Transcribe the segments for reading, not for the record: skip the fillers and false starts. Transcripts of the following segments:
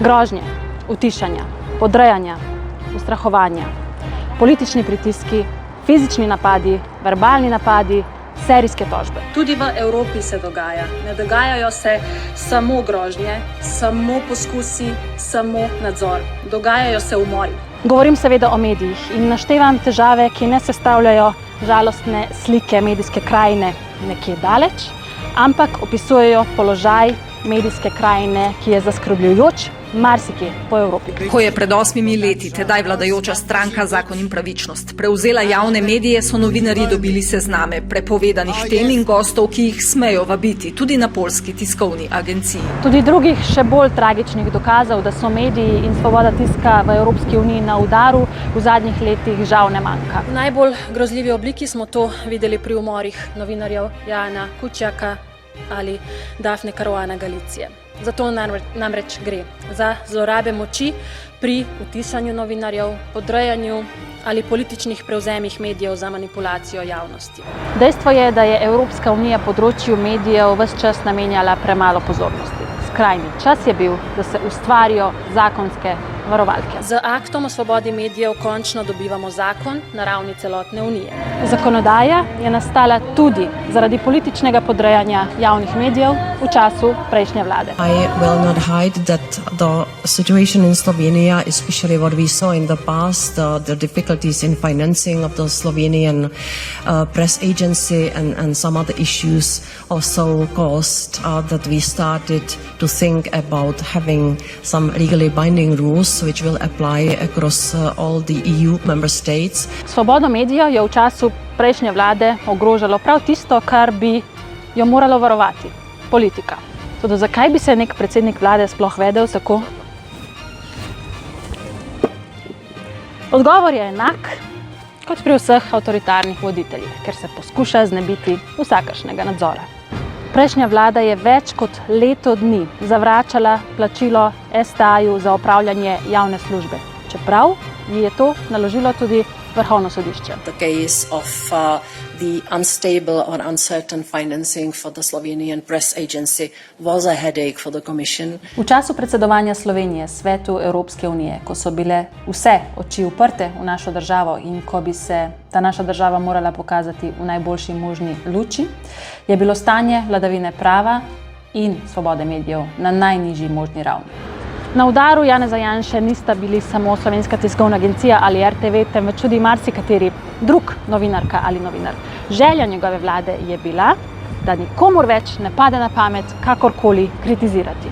Grožnje, utišanja, podrejanja, ustrahovanja, politični pritiski, fizični napadi, verbalni napadi, serijske tožbe. Tudi v Evropi se dogaja. Ne dogajajo se samo grožnje, samo poskusi, samo nadzor. Dogajajo se umori. Govorim seveda o medijih in naštevam težave, ki ne sestavljajo žalostne slike medijske krajine nekje daleč, ampak opisujejo položaj medijske krajine, ki je zaskrbljujoč marsikje po Evropi. Ko je pred 8 leti tedaj vladajoča stranka Zakon in pravičnost prevzela javne medije, so novinarji dobili sezname prepovedanih tem in gostov, ki jih smejo vabiti tudi na poljski tiskovni agenciji. Tudi drugih še bolj tragičnih dokazov, da so mediji in svoboda tiska v Evropski uniji na udaru, v zadnjih letih žal ne manjka. V najbolj grozljivi obliki smo to videli pri umorih novinarjev Jana Kuciaka ali Dafne Caruana Galicije. Zato namreč gre za zlorabe moči pri utišanju novinarjev, podrejanju ali političnih prevzemih medijev za manipulacijo javnosti. Dejstvo je, da je Evropska unija področju medijev ves čas namenjala premalo pozornosti. Skrajni čas je bil, da se ustvarijo zakonske varovalke. Z aktom o svobodi medijev končno dobivamo zakon na ravni celotne unije. Zakonodaja je nastala tudi zaradi političnega podrejanja javnih medijev v času prejšnje vlade. I will not hide that the situation in Slovenia, especially what we saw in the past, the difficulties in financing of the Slovenian press agency and some other issues also caused that we started to think about having some legally binding rules which will apply across all the EU member states. Svobodo medijev je v času prejšnje vlade ogrožalo prav tisto, kar bi jo moralo varovati – politika. Toda zakaj bi se nek predsednik vlade sploh vedel tako? Odgovor je enak kot pri vseh avtoritarnih voditeljih, ker se poskuša znebiti vsakršnega nadzora. Prejšnja vlada je več kot leto dni zavračala plačilo STA-ju za opravljanje javne službe, čeprav ji je to naložilo tudi Vrhovno sodišče. The case of the unstable or uncertain financing for the Slovenian press agency was a headache for the Commission. V času predsedovanja Slovenije Svetu Evropske unije, ko so bile vse oči uprte v našo državo in ko bi se ta naša država morala pokazati v najboljši možni luči, je bilo stanje vladavine prava in svobode medijev na najnižji možni ravni. Na udaru Janeza Janše nista bili samo Slovenska tiskovna agencija ali RTV, temveč tudi marsikateri drug novinarka ali novinar. Želja njegove vlade je bila, da nikomur več ne pade na pamet kakorkoli kritizirati.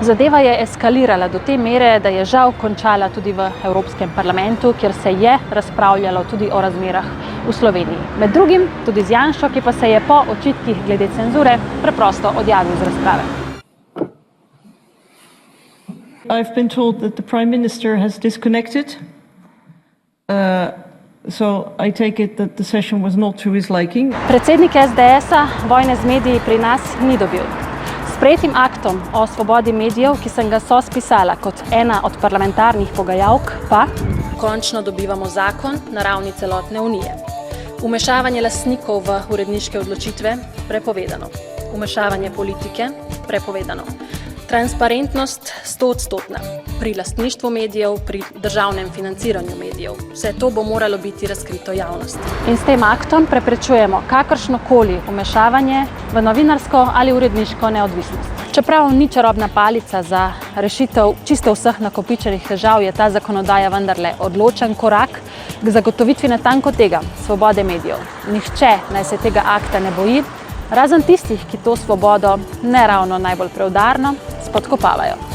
Zadeva je eskalirala do te mere, da je žal končala tudi v Evropskem parlamentu, kjer se je razpravljalo tudi o razmerah v Sloveniji. Med drugim tudi z Janšo, ki pa se je po očitkih glede cenzure preprosto odjavil z razprave. I've been told that the Prime Minister has disconnected, so I take it that the session was not to his liking. Predsednik SDS-a vojne z mediji pri nas ni dobil. S sprejetim aktom o svobodi medijev, ki sem ga sospisala kot ena od parlamentarnih pogajalk, pa končno dobivamo zakon na ravni celotne unije. Vmešavanje lastnikov v uredniške odločitve prepovedano. Vmešavanje politike prepovedano. Transparentnost 100-odstotna pri lastništvu medijev, pri državnem financiranju medijev. Vse to bo moralo biti razkrito javnosti. In s tem aktom preprečujemo kakršnokoli vmešavanje v novinarsko ali uredniško neodvisnost. Čeprav ni čarobna palica za rešitev čisto vseh nakopičenih težav, je ta zakonodaja vendarle odločen korak k zagotovitvi natanko tega, svobode medijev. Nihče naj se tega akta ne boji, razen tistih, ki to svobodo ne ravno najbolj preudarno spodkopavajo.